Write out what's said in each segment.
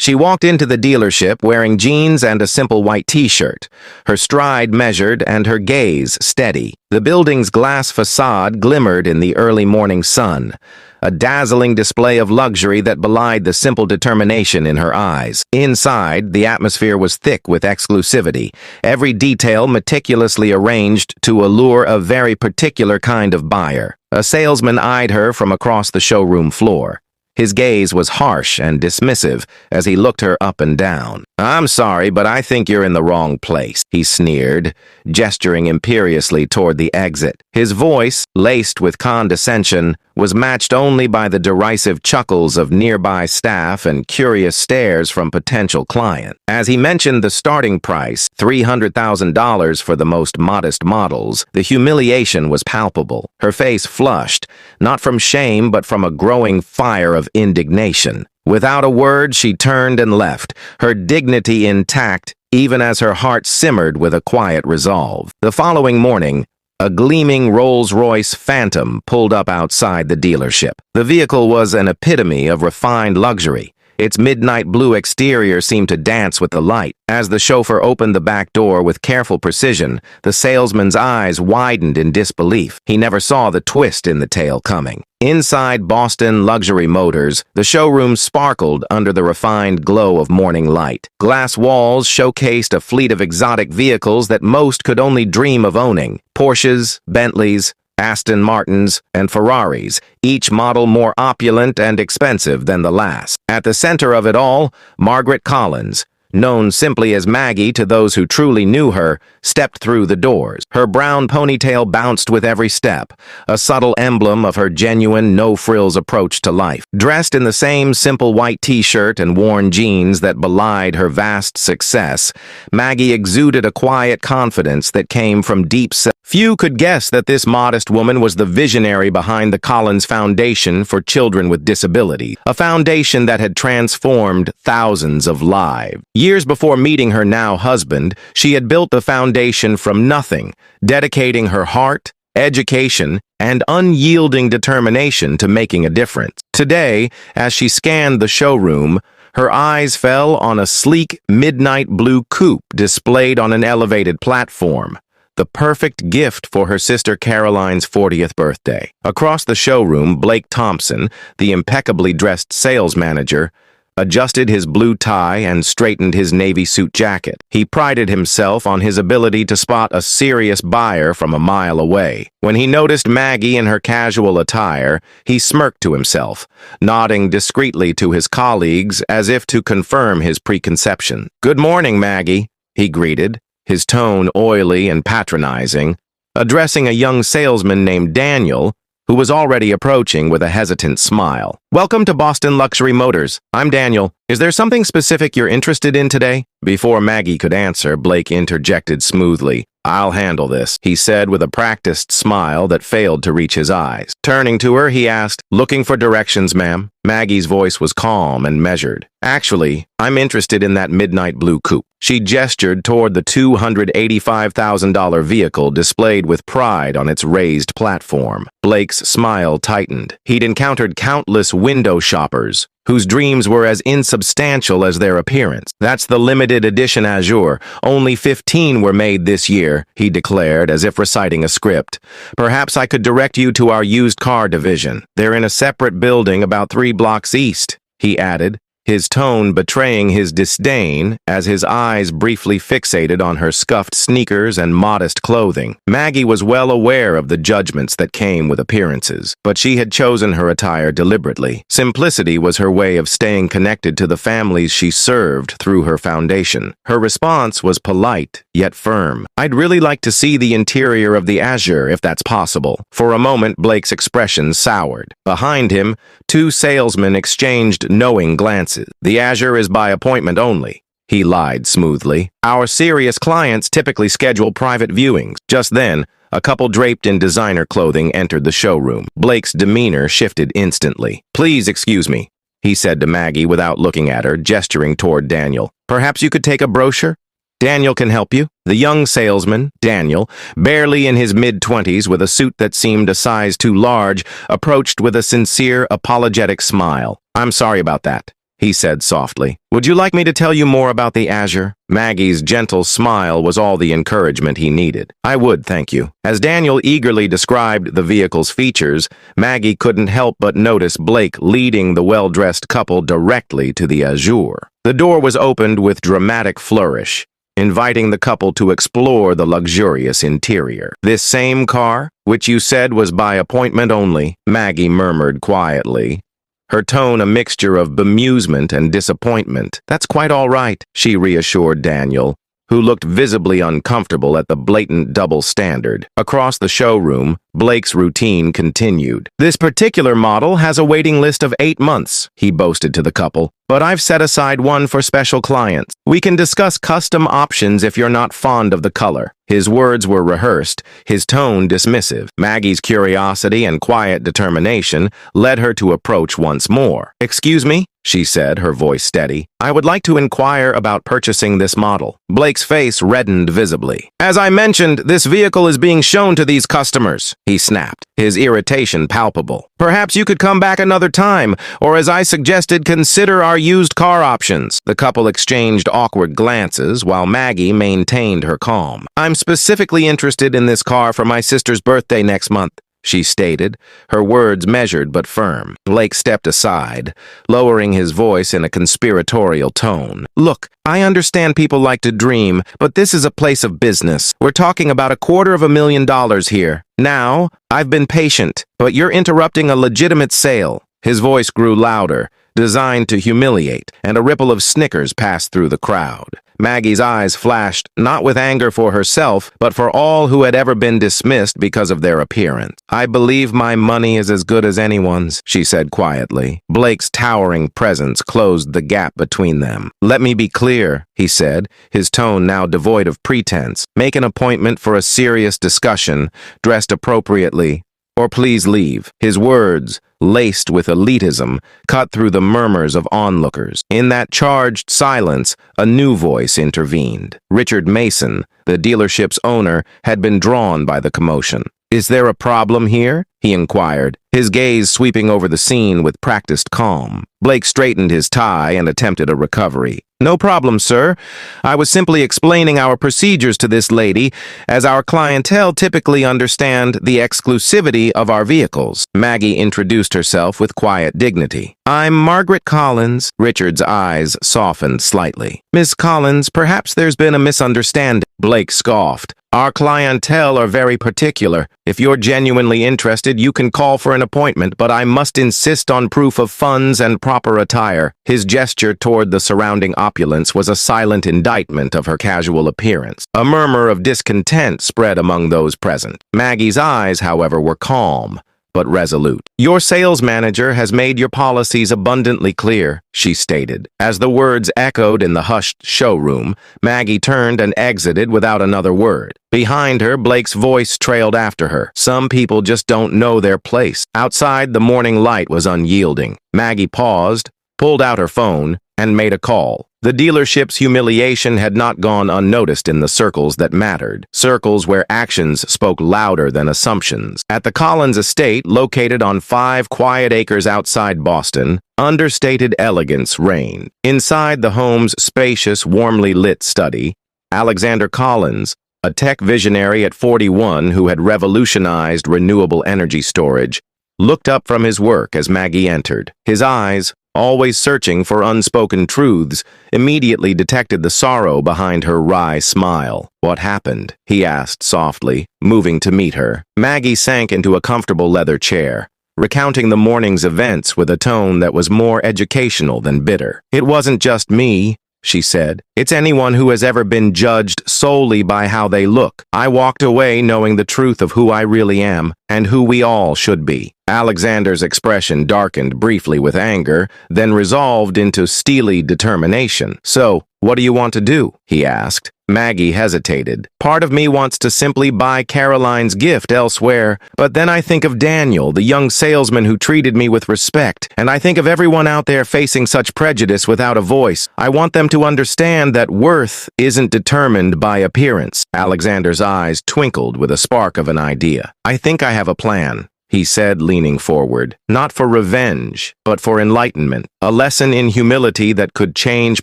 She walked into the dealership wearing jeans and a simple white t-shirt, her stride measured and her gaze steady. The building's glass facade glimmered in the early morning sun, a dazzling display of luxury that belied the simple determination in her eyes. Inside, the atmosphere was thick with exclusivity, every detail meticulously arranged to allure a very particular kind of buyer. A salesman eyed her from across the showroom floor. His gaze was harsh and dismissive as he looked her up and down. "I'm sorry, but I think you're in the wrong place," he sneered, gesturing imperiously toward the exit. His voice, laced with condescension, was matched only by the derisive chuckles of nearby staff and curious stares from potential clients. As he mentioned the starting price, $300,000 for the most modest models, the humiliation was palpable. Her face flushed, not from shame but from a growing fire of indignation. Without a word, she turned and left, her dignity intact, even as her heart simmered with a quiet resolve. The following morning, a gleaming Rolls-Royce Phantom pulled up outside the dealership. The vehicle was an epitome of refined luxury. Its midnight blue exterior seemed to dance with the light. As the chauffeur opened the back door with careful precision, the salesman's eyes widened in disbelief. He never saw the twist in the tale coming. Inside Boston Luxury Motors, the showroom sparkled under the refined glow of morning light. Glass walls showcased a fleet of exotic vehicles that most could only dream of owning. Porsches, Bentleys, Aston Martins, and Ferraris, each model more opulent and expensive than the last. At the center of it all, Margaret Collins, known simply as Maggie to those who truly knew her, stepped through the doors. Her brown ponytail bounced with every step, a subtle emblem of her genuine, no-frills approach to life. Dressed in the same simple white t-shirt and worn jeans that belied her vast success, Maggie exuded a quiet confidence that came from deep self. Few could guess that this modest woman was the visionary behind the Collins Foundation for Children with Disabilities, a foundation that had transformed thousands of lives. Years before meeting her now husband, she had built the foundation from nothing, dedicating her heart, education, and unyielding determination to making a difference. Today, as she scanned the showroom, her eyes fell on a sleek midnight blue coupe displayed on an elevated platform, the perfect gift for her sister Caroline's 40th birthday. Across the showroom, Blake Thompson, the impeccably dressed sales manager, adjusted his blue tie and straightened his navy suit jacket. He prided himself on his ability to spot a serious buyer from a mile away. When he noticed Maggie in her casual attire, he smirked to himself, nodding discreetly to his colleagues as if to confirm his preconception. "Good morning, Maggie," he greeted, his tone oily and patronizing, addressing a young salesman named Daniel, who was already approaching with a hesitant smile. "Welcome to Boston Luxury Motors. I'm Daniel. Is there something specific you're interested in today?" Before Maggie could answer, Blake interjected smoothly. "I'll handle this," he said with a practiced smile that failed to reach his eyes. Turning to her, he asked, "Looking for directions, ma'am?" Maggie's voice was calm and measured. "Actually, I'm interested in that midnight blue coupe." She gestured toward the $285,000 vehicle displayed with pride on its raised platform. Blake's smile tightened. He'd encountered countless window shoppers whose dreams were as insubstantial as their appearance. "That's the limited edition Azure. Only 15 were made this year," he declared as if reciting a script. "Perhaps I could direct you to our used car division. They're in a separate building about 3 blocks east," he added, his tone betraying his disdain as his eyes briefly fixated on her scuffed sneakers and modest clothing. Maggie was well aware of the judgments that came with appearances, but she had chosen her attire deliberately. Simplicity was her way of staying connected to the families she served through her foundation. Her response was polite, yet firm. "I'd really like to see the interior of the Azure, if that's possible." For a moment, Blake's expression soured. Behind him, 2 salesmen exchanged knowing glances. "The Azure is by appointment only," he lied smoothly. "Our serious clients typically schedule private viewings." Just then, a couple draped in designer clothing entered the showroom. Blake's demeanor shifted instantly. "Please excuse me," he said to Maggie without looking at her, gesturing toward Daniel. "Perhaps you could take a brochure? Daniel can help you." The young salesman, Daniel, barely in his mid-20s with a suit that seemed a size too large, approached with a sincere, apologetic smile. "I'm sorry about that," he said softly. Would you like me to tell you more about the Azure? Maggie's gentle smile was all the encouragement he needed. I would, thank you. As Daniel eagerly described the vehicle's features, Maggie couldn't help but notice Blake leading the well-dressed couple directly to the Azure. The door was opened with dramatic flourish, inviting the couple to explore the luxurious interior. This same car, which you said was by appointment only, Maggie murmured quietly, her tone a mixture of bemusement and disappointment. That's quite all right, she reassured Daniel, who looked visibly uncomfortable at the blatant double standard. Across the showroom, Blake's routine continued. This particular model has a waiting list of 8 months, he boasted to the couple, but I've set aside one for special clients. We can discuss custom options if you're not fond of the color. His words were rehearsed, his tone dismissive. Maggie's curiosity and quiet determination led her to approach once more. Excuse me, she said, her voice steady. I would like to inquire about purchasing this model. Blake's face reddened visibly. As I mentioned, this vehicle is being shown to these customers, he snapped, his irritation palpable. Perhaps you could come back another time, or as I suggested, consider our used car options. The couple exchanged awkward glances while Maggie maintained her calm. I'm specifically interested in this car for my sister's birthday next month, she stated, her words measured but firm. Blake stepped aside, lowering his voice in a conspiratorial tone. Look, I understand people like to dream, but this is a place of business. We're talking about $250,000 here. Now, I've been patient, but you're interrupting a legitimate sale. His voice grew louder, designed to humiliate, and a ripple of snickers passed through the crowd. Maggie's eyes flashed, not with anger for herself, but for all who had ever been dismissed because of their appearance. I believe my money is as good as anyone's, she said quietly. Blake's towering presence closed the gap between them. Let me be clear, he said, his tone now devoid of pretense. Make an appointment for a serious discussion, dressed appropriately, or please leave. His words, laced with elitism, cut through the murmurs of onlookers. In that charged silence, a new voice intervened. Richard Mason, the dealership's owner, had been drawn by the commotion. Is there a problem here? He inquired, his gaze sweeping over the scene with practiced calm. Blake straightened his tie and attempted a recovery. No problem, sir. I was simply explaining our procedures to this lady, as our clientele typically understand the exclusivity of our vehicles. Maggie introduced herself with quiet dignity. I'm Margaret Collins. Richard's eyes softened slightly. Miss Collins, perhaps there's been a misunderstanding. Blake scoffed. Our clientele are very particular. If you're genuinely interested, you can call for an appointment, but I must insist on proof of funds and proper attire. His gesture toward the surrounding opulence was a silent indictment of her casual appearance. A murmur of discontent spread among those present. Maggie's eyes, however, were calm, but resolute. Your sales manager has made your policies abundantly clear, she stated. As the words echoed in the hushed showroom, Maggie turned and exited without another word. Behind her, Blake's voice trailed after her. Some people just don't know their place. Outside, the morning light was unyielding. Maggie paused, pulled out her phone, and made a call. The dealership's humiliation had not gone unnoticed in the circles that mattered, circles where actions spoke louder than assumptions. At the Collins estate, located on 5 quiet acres outside Boston, understated elegance reigned. Inside the home's spacious, warmly lit study, Alexander Collins, a tech visionary at 41 who had revolutionized renewable energy storage, looked up from his work as Maggie entered. His eyes, always searching for unspoken truths, immediately detected the sorrow behind her wry smile. What happened? He asked softly, moving to meet her. Maggie sank into a comfortable leather chair, recounting the morning's events with a tone that was more educational than bitter. It wasn't just me, she said. It's anyone who has ever been judged solely by how they look. I walked away knowing the truth of who I really am, and who we all should be. Alexander's expression darkened briefly with anger, then resolved into steely determination. So, what do you want to do? He asked. Maggie hesitated. Part of me wants to simply buy Caroline's gift elsewhere, but then I think of Daniel, the young salesman who treated me with respect, and I think of everyone out there facing such prejudice without a voice. I want them to understand that worth isn't determined by appearance. Alexander's eyes twinkled with a spark of an idea. I think I have a plan. he said, leaning forward, not for revenge, but for enlightenment, a lesson in humility that could change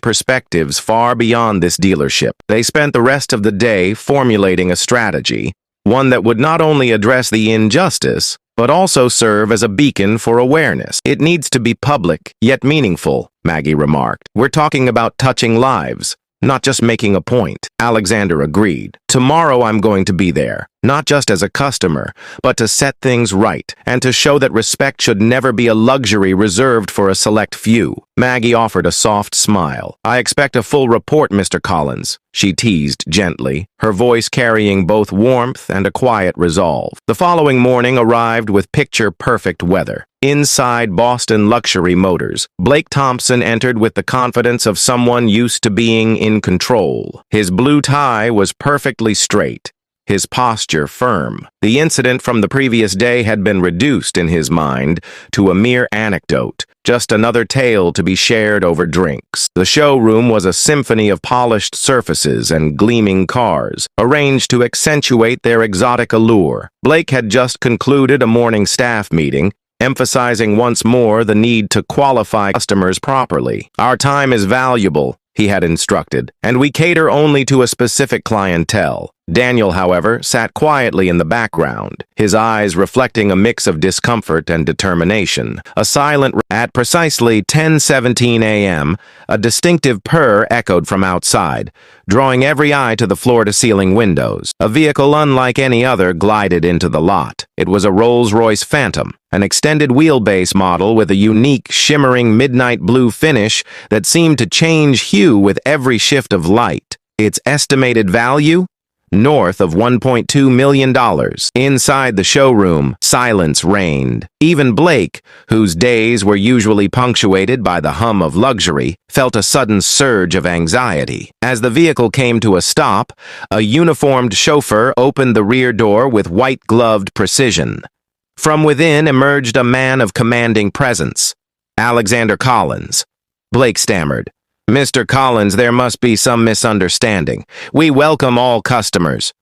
perspectives far beyond this dealership. They spent the rest of the day formulating a strategy, one that would not only address the injustice, but also serve as a beacon for awareness. It needs to be public, yet meaningful, Maggie remarked. We're talking about touching lives, not just making a point. Alexander agreed. Tomorrow I'm going to be there, not just as a customer, but to set things right and to show that respect should never be a luxury reserved for a select few. Maggie offered a soft smile. I expect a full report, Mr. Collins, she teased gently, her voice carrying both warmth and a quiet resolve. The following morning arrived with picture-perfect weather. Inside Boston Luxury Motors, Blake Thompson entered with the confidence of someone used to being in control. His blue tie was perfectly straight, his posture firm. The incident from the previous day had been reduced in his mind to a mere anecdote, just another tale to be shared over drinks. The showroom was a symphony of polished surfaces and gleaming cars, arranged to accentuate their exotic allure. Blake had just concluded a morning staff meeting, emphasizing once more the need to qualify customers properly. Our time is valuable, he had instructed, and we cater only to a specific clientele. Daniel, however, sat quietly in the background, his eyes reflecting a mix of discomfort and determination. At precisely 10:17 a.m., a distinctive purr echoed from outside, drawing every eye to the floor-to-ceiling windows. A vehicle unlike any other glided into the lot. It was a Rolls-Royce Phantom, an extended wheelbase model with a unique, shimmering midnight blue finish that seemed to change hue with every shift of light. Its estimated value? North of $1.2 million. Inside the showroom, silence reigned. Even Blake, whose days were usually punctuated by the hum of luxury, felt a sudden surge of anxiety. As the vehicle came to a stop, a uniformed chauffeur opened the rear door with white-gloved precision. From within emerged a man of commanding presence. Alexander Collins. Blake stammered. Mr. Collins, there must be some misunderstanding. We welcome all customers.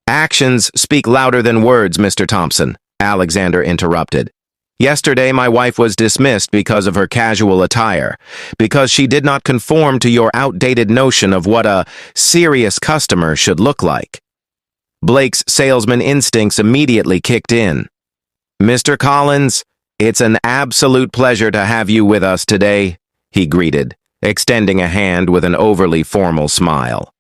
Actions speak louder than words, Mr. Thompson, Alexander interrupted. Yesterday, my wife was dismissed because of her casual attire, because she did not conform to your outdated notion of what a serious customer should look like. Blake's salesman instincts immediately kicked in. Mr. Collins, it's an absolute pleasure to have you with us today, he greeted, extending a hand with an overly formal smile.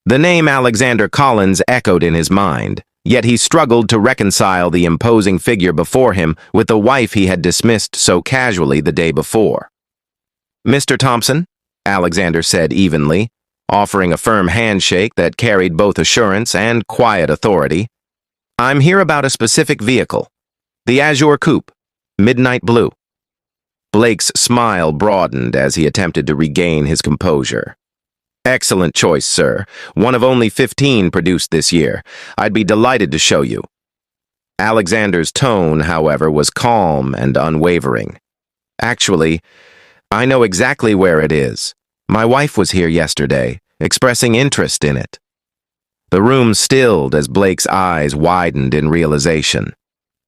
The name Alexander Collins echoed in his mind, yet he struggled to reconcile the imposing figure before him with the wife he had dismissed so casually the day before. Mr. Thompson, Alexander said evenly, offering a firm handshake that carried both assurance and quiet authority. I'm here about a specific vehicle, the Azure Coupe, midnight blue. Blake's smile broadened as he attempted to regain his composure. Excellent choice, sir. One of only 15 produced this year. I'd be delighted to show you. Alexander's tone, however, was calm and unwavering. Actually, I know exactly where it is. My wife was here yesterday, expressing interest in it. The room stilled as Blake's eyes widened in realization.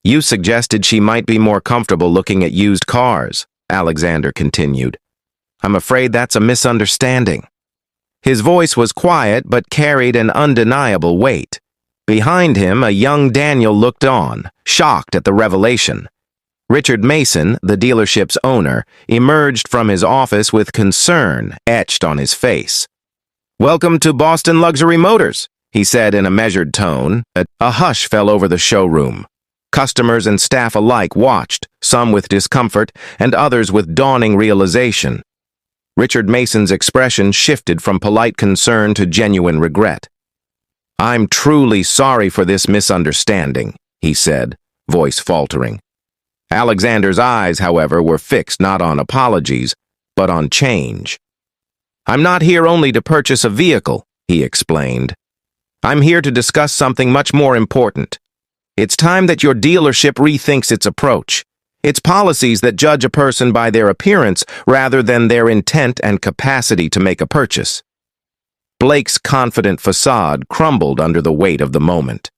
You suggested she might be more comfortable looking at used cars, Alexander continued. I'm afraid that's a misunderstanding. His voice was quiet but carried an undeniable weight. Behind him, a young Daniel looked on, shocked at the revelation. Richard Mason, the dealership's owner, emerged from his office with concern etched on his face. Welcome to Boston Luxury Motors, he said in a measured tone. A hush fell over the showroom. Customers and staff alike watched, some with discomfort and others with dawning realization. Richard Mason's expression shifted from polite concern to genuine regret. I'm truly sorry for this misunderstanding, he said, voice faltering. Alexander's eyes, however, were fixed not on apologies, but on change. I'm not here only to purchase a vehicle, he explained. I'm here to discuss something much more important. It's time that your dealership rethinks its approach. Its policies that judge a person by their appearance rather than their intent and capacity to make a purchase. Blake's confident facade crumbled under the weight of the moment.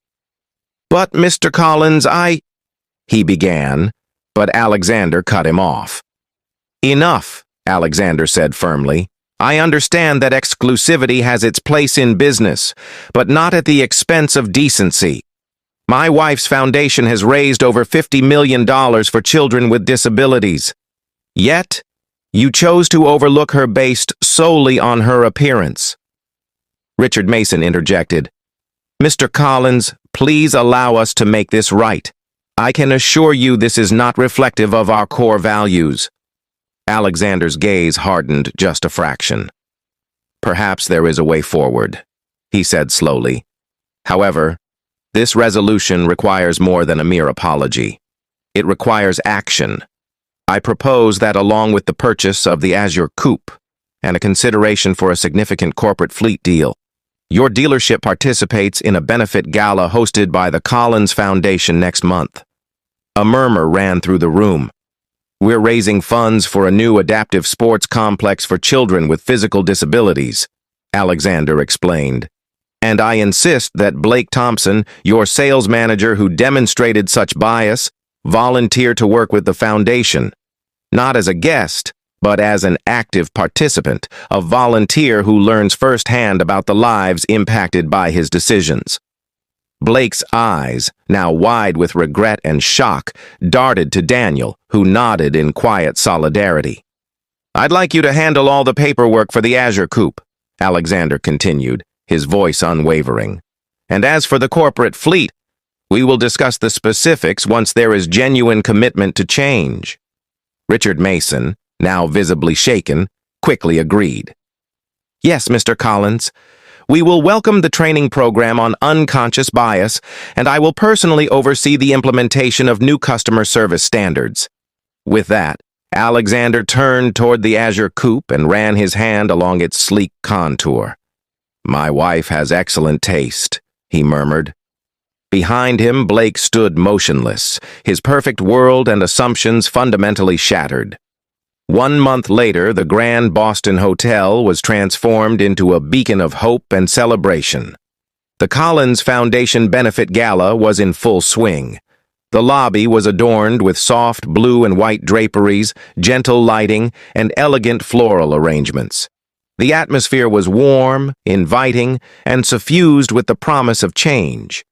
But, Mr. Collins, he began, but Alexander cut him off. Enough, Alexander said firmly. I understand that exclusivity has its place in business, but not at the expense of decency. My wife's foundation has raised over $50 million for children with disabilities. Yet, you chose to overlook her based solely on her appearance. Richard Mason interjected. Mr. Collins, please allow us to make this right. I can assure you this is not reflective of our core values. Alexander's gaze hardened just a fraction. Perhaps there is a way forward, he said slowly. However, this resolution requires more than a mere apology. It requires action. I propose that along with the purchase of the Azure Coupe and a consideration for a significant corporate fleet deal, your dealership participates in a benefit gala hosted by the Collins Foundation next month. A murmur ran through the room. We're raising funds for a new adaptive sports complex for children with physical disabilities, Alexander explained. And I insist that Blake Thompson, your sales manager who demonstrated such bias, volunteer to work with the foundation, not as a guest, but as an active participant, a volunteer who learns firsthand about the lives impacted by his decisions. Blake's eyes, now wide with regret and shock, darted to Daniel, who nodded in quiet solidarity. I'd like you to handle all the paperwork for the Azure Coupe, Alexander continued, his voice unwavering. And as for the corporate fleet, we will discuss the specifics once there is genuine commitment to change. Richard Mason, now visibly shaken, quickly agreed. Yes, Mr. Collins. We will welcome the training program on unconscious bias, and I will personally oversee the implementation of new customer service standards. With that, Alexander turned toward the Azure Coupe and ran his hand along its sleek contour. My wife has excellent taste, he murmured. Behind him, Blake stood motionless, his perfect world and assumptions fundamentally shattered. 1 month later, the Grand Boston Hotel was transformed into a beacon of hope and celebration. The Collins Foundation Benefit Gala was in full swing. The lobby was adorned with soft blue and white draperies, gentle lighting, and elegant floral arrangements. The atmosphere was warm, inviting, and suffused with the promise of change.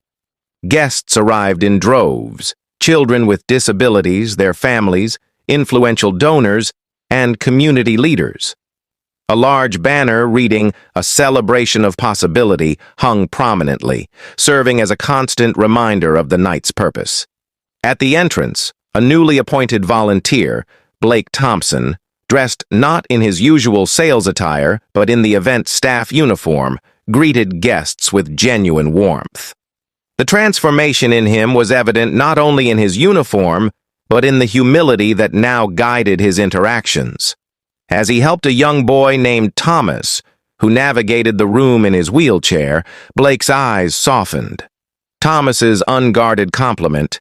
Guests arrived in droves, children with disabilities, their families, influential donors, and community leaders. A large banner reading "A Celebration of Possibility" hung prominently, serving as a constant reminder of the night's purpose. At the entrance, a newly appointed volunteer, Blake Thompson, dressed not in his usual sales attire but in the event staff uniform, greeted guests with genuine warmth. The transformation in him was evident not only in his uniform, but in the humility that now guided his interactions. As he helped a young boy named Thomas, who navigated the room in his wheelchair, Blake's eyes softened. Thomas's unguarded compliment,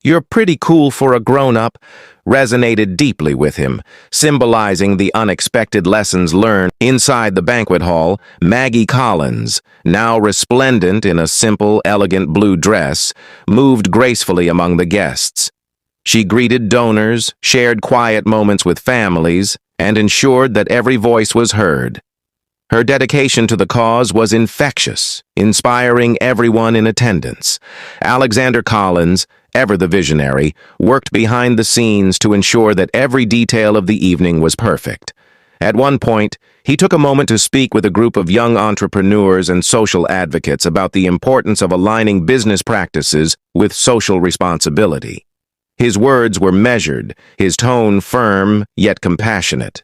"You're pretty cool for a grown-up," resonated deeply with him, symbolizing the unexpected lessons learned. Inside the banquet hall, Maggie Collins, now resplendent in a simple, elegant blue dress, moved gracefully among the guests. She greeted donors, shared quiet moments with families, and ensured that every voice was heard. Her dedication to the cause was infectious, inspiring everyone in attendance. Alexander Collins, ever the visionary, worked behind the scenes to ensure that every detail of the evening was perfect. At one point, he took a moment to speak with a group of young entrepreneurs and social advocates about the importance of aligning business practices with social responsibility. His words were measured, his tone firm, yet compassionate.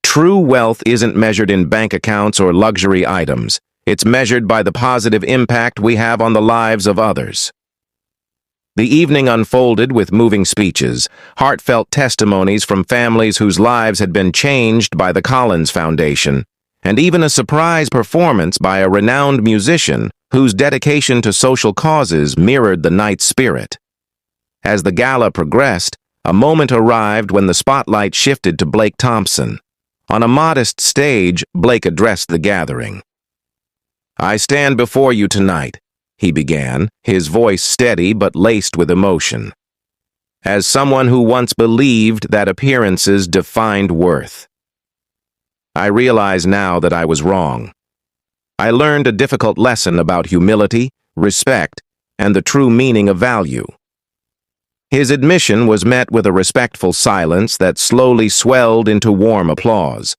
True wealth isn't measured in bank accounts or luxury items. It's measured by the positive impact we have on the lives of others. The evening unfolded with moving speeches, heartfelt testimonies from families whose lives had been changed by the Collins Foundation, and even a surprise performance by a renowned musician whose dedication to social causes mirrored the night's spirit. As the gala progressed, a moment arrived when the spotlight shifted to Blake Thompson. On a modest stage, Blake addressed the gathering. "I stand before you tonight," he began, his voice steady but laced with emotion. as someone who once believed that appearances defined worth. I realize now that I was wrong. I learned a difficult lesson about humility, respect, and the true meaning of value. His admission was met with a respectful silence that slowly swelled into warm applause.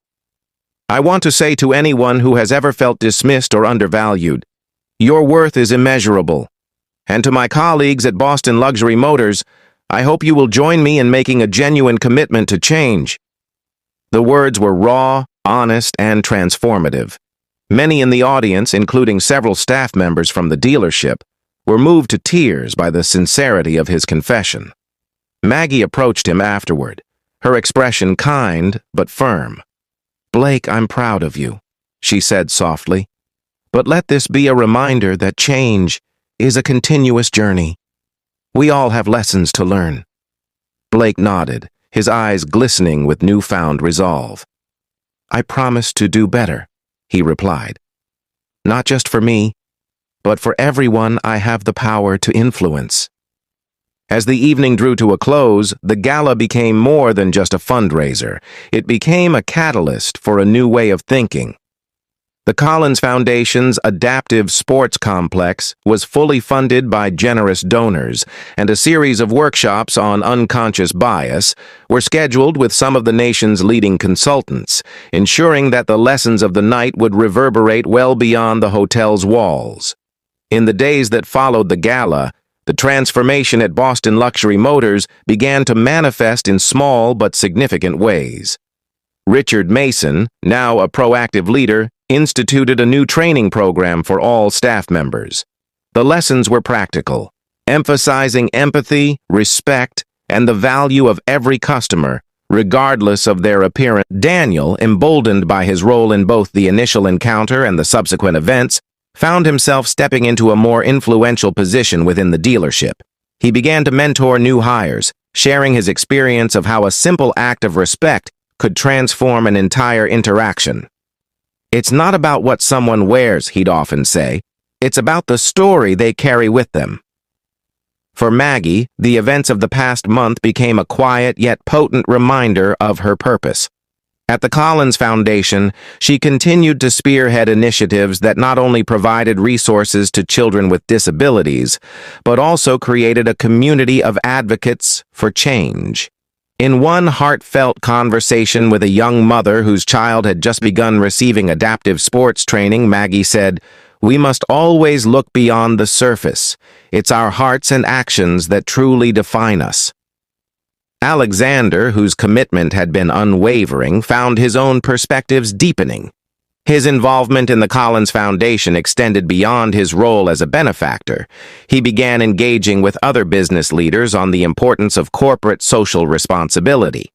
I want to say to anyone who has ever felt dismissed or undervalued, your worth is immeasurable. And to my colleagues at Boston Luxury Motors, I hope you will join me in making a genuine commitment to change. The words were raw, honest, and transformative. Many in the audience, including several staff members from the dealership, were moved to tears by the sincerity of his confession. Maggie approached him afterward, her expression kind but firm. "Blake, I'm proud of you," she said softly. "But let this be a reminder that change is a continuous journey. We all have lessons to learn." Blake nodded, his eyes glistening with newfound resolve. "I promise to do better," he replied. "Not just for me, but for everyone I have the power to influence." As the evening drew to a close, the gala became more than just a fundraiser. It became a catalyst for a new way of thinking. The Collins Foundation's adaptive sports complex was fully funded by generous donors, and a series of workshops on unconscious bias were scheduled with some of the nation's leading consultants, ensuring that the lessons of the night would reverberate well beyond the hotel's walls. In the days that followed the gala, the transformation at Boston Luxury Motors began to manifest in small but significant ways. Richard Mason, now a proactive leader, instituted a new training program for all staff members. The lessons were practical, emphasizing empathy, respect, and the value of every customer, regardless of their appearance. Daniel, emboldened by his role in both the initial encounter and the subsequent events, found himself stepping into a more influential position within the dealership. He began to mentor new hires, sharing his experience of how a simple act of respect could transform an entire interaction. "It's not about what someone wears," he'd often say. "It's about the story they carry with them." For Maggie, the events of the past month became a quiet yet potent reminder of her purpose. At the Collins Foundation, she continued to spearhead initiatives that not only provided resources to children with disabilities, but also created a community of advocates for change. In one heartfelt conversation with a young mother whose child had just begun receiving adaptive sports training, Maggie said, "We must always look beyond the surface. It's our hearts and actions that truly define us." Alexander, whose commitment had been unwavering, found his own perspectives deepening. His involvement in the Collins Foundation extended beyond his role as a benefactor. He began engaging with other business leaders on the importance of corporate social responsibility.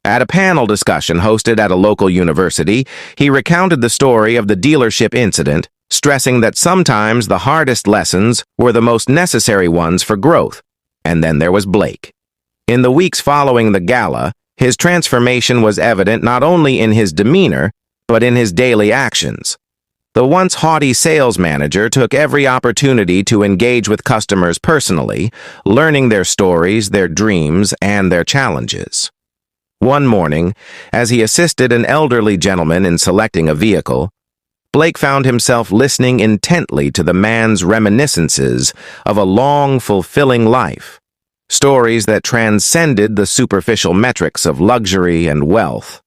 At a panel discussion hosted at a local university, he recounted the story of the dealership incident, stressing that sometimes the hardest lessons were the most necessary ones for growth. And then there was Blake. In the weeks following the gala, his transformation was evident not only in his demeanor, but in his daily actions. The once haughty sales manager took every opportunity to engage with customers personally, learning their stories, their dreams, and their challenges. One morning, as he assisted an elderly gentleman in selecting a vehicle, Blake found himself listening intently to the man's reminiscences of a long, fulfilling life, stories that transcended the superficial metrics of luxury and wealth.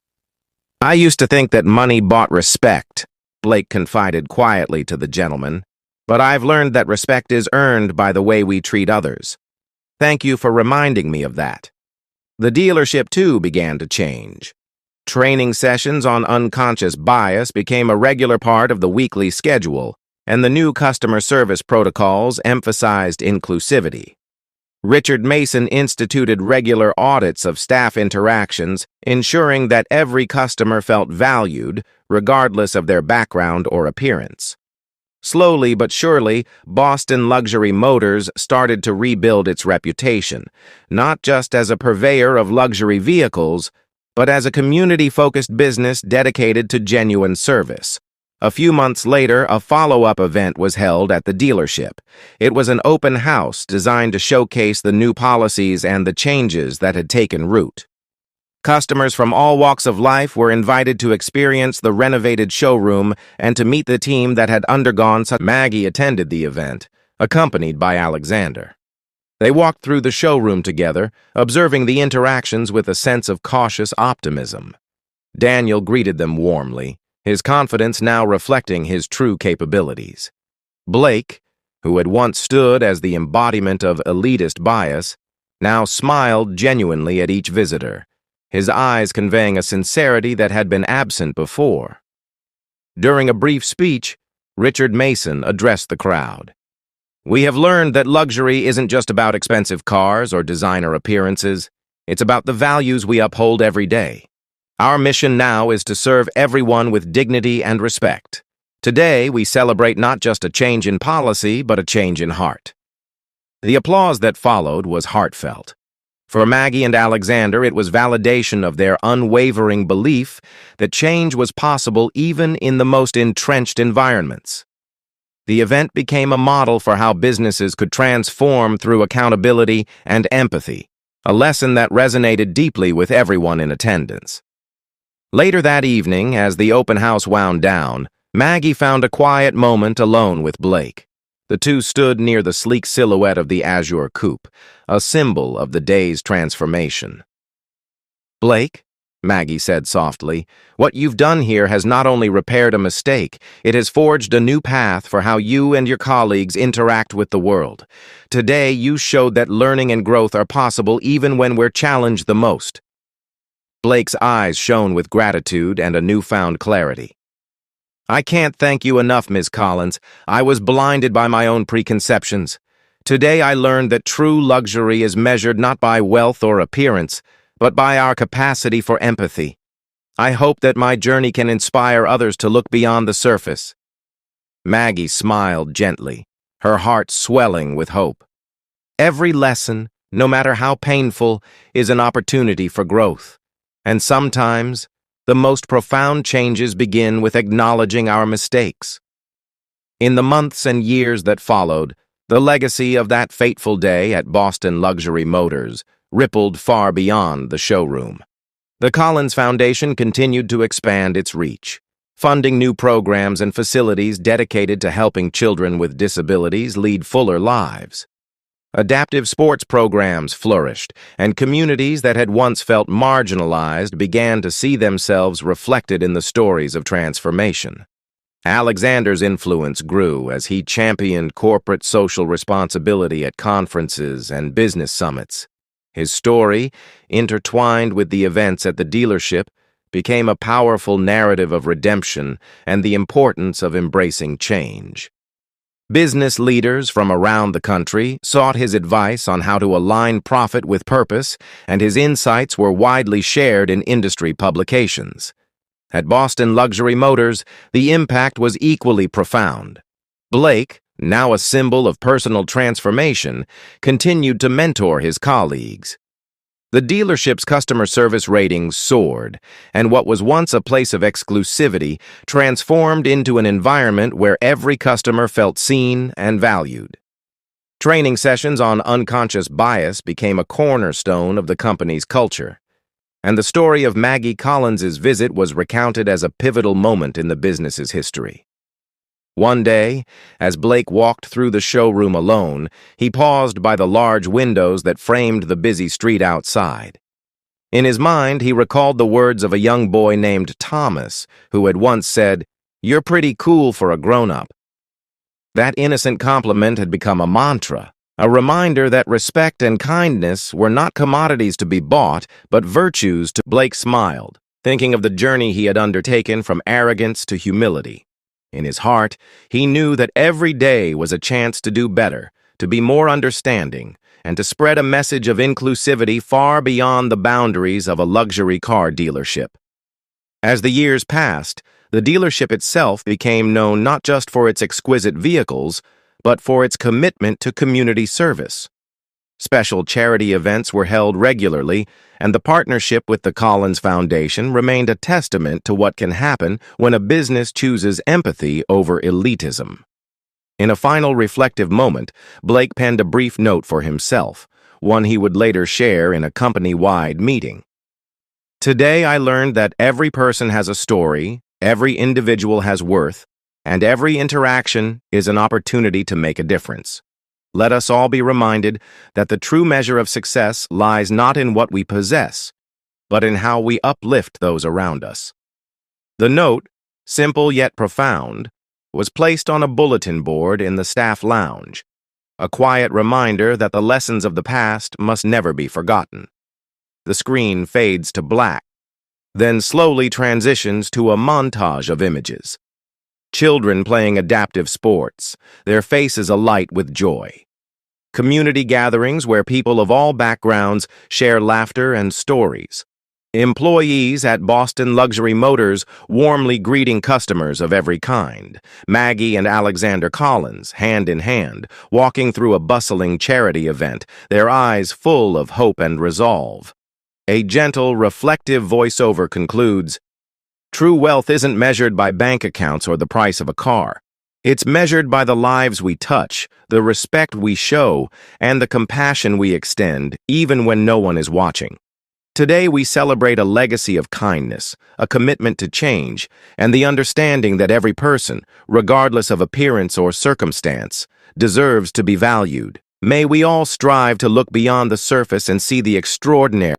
"I used to think that money bought respect," Blake confided quietly to the gentleman, "but I've learned that respect is earned by the way we treat others. Thank you for reminding me of that." The dealership, too, began to change. Training sessions on unconscious bias became a regular part of the weekly schedule, and the new customer service protocols emphasized inclusivity. Richard Mason instituted regular audits of staff interactions, ensuring that every customer felt valued, regardless of their background or appearance. Slowly but surely, Boston Luxury Motors started to rebuild its reputation, not just as a purveyor of luxury vehicles, but as a community-focused business dedicated to genuine service. A few months later, a follow-up event was held at the dealership. It was an open house designed to showcase the new policies and the changes that had taken root. Customers from all walks of life were invited to experience the renovated showroom and to meet the team that had undergone such. Maggie attended the event, accompanied by Alexander. They walked through the showroom together, observing the interactions with a sense of cautious optimism. Daniel greeted them warmly, his confidence now reflecting his true capabilities. Blake, who had once stood as the embodiment of elitist bias, now smiled genuinely at each visitor, his eyes conveying a sincerity that had been absent before. During a brief speech, Richard Mason addressed the crowd. "We have learned that luxury isn't just about expensive cars or designer appearances. It's about the values we uphold every day. Our mission now is to serve everyone with dignity and respect. Today, we celebrate not just a change in policy, but a change in heart." The applause that followed was heartfelt. For Maggie and Alexander, it was validation of their unwavering belief that change was possible even in the most entrenched environments. The event became a model for how businesses could transform through accountability and empathy, a lesson that resonated deeply with everyone in attendance. Later that evening, as the open house wound down, Maggie found a quiet moment alone with Blake. The two stood near the sleek silhouette of the Azure coupe, a symbol of the day's transformation. "Blake," Maggie said softly, "what you've done here has not only repaired a mistake, it has forged a new path for how you and your colleagues interact with the world. Today, you showed that learning and growth are possible even when we're challenged the most." Blake's eyes shone with gratitude and a newfound clarity. "I can't thank you enough, Ms. Collins. I was blinded by my own preconceptions. Today I learned that true luxury is measured not by wealth or appearance, but by our capacity for empathy. I hope that my journey can inspire others to look beyond the surface." Maggie smiled gently, her heart swelling with hope. Every lesson, no matter how painful, is an opportunity for growth. And sometimes, the most profound changes begin with acknowledging our mistakes. In the months and years that followed, the legacy of that fateful day at Boston Luxury Motors rippled far beyond the showroom. The Collins Foundation continued to expand its reach, funding new programs and facilities dedicated to helping children with disabilities lead fuller lives. Adaptive sports programs flourished, and communities that had once felt marginalized began to see themselves reflected in the stories of transformation. Alexander's influence grew as he championed corporate social responsibility at conferences and business summits. His story, intertwined with the events at the dealership, became a powerful narrative of redemption and the importance of embracing change. Business leaders from around the country sought his advice on how to align profit with purpose, and his insights were widely shared in industry publications. At Boston Luxury Motors, the impact was equally profound. Blake, now a symbol of personal transformation, continued to mentor his colleagues. The dealership's customer service ratings soared, and what was once a place of exclusivity transformed into an environment where every customer felt seen and valued. Training sessions on unconscious bias became a cornerstone of the company's culture, and the story of Maggie Collins's visit was recounted as a pivotal moment in the business's history. One day, as Blake walked through the showroom alone, he paused by the large windows that framed the busy street outside. In his mind, he recalled the words of a young boy named Thomas, who had once said, "You're pretty cool for a grown-up." That innocent compliment had become a mantra, a reminder that respect and kindness were not commodities to be bought, but virtues to. Blake smiled, thinking of the journey he had undertaken from arrogance to humility. In his heart, he knew that every day was a chance to do better, to be more understanding, and to spread a message of inclusivity far beyond the boundaries of a luxury car dealership. As the years passed, the dealership itself became known not just for its exquisite vehicles, but for its commitment to community service. Special charity events were held regularly, and the partnership with the Collins Foundation remained a testament to what can happen when a business chooses empathy over elitism. In a final reflective moment, Blake penned a brief note for himself, one he would later share in a company-wide meeting. Today I learned that every person has a story, every individual has worth, and every interaction is an opportunity to make a difference. Let us all be reminded that the true measure of success lies not in what we possess, but in how we uplift those around us. The note, simple yet profound, was placed on a bulletin board in the staff lounge, a quiet reminder that the lessons of the past must never be forgotten. The screen fades to black, then slowly transitions to a montage of images. Children playing adaptive sports, their faces alight with joy. Community gatherings where people of all backgrounds share laughter and stories. Employees at Boston Luxury Motors warmly greeting customers of every kind. Maggie and Alexander Collins, hand in hand, walking through a bustling charity event, their eyes full of hope and resolve. A gentle, reflective voiceover concludes, "True wealth isn't measured by bank accounts or the price of a car. It's measured by the lives we touch, the respect we show, and the compassion we extend, even when no one is watching." Today we celebrate a legacy of kindness, a commitment to change, and the understanding that every person, regardless of appearance or circumstance, deserves to be valued. May we all strive to look beyond the surface and see the extraordinary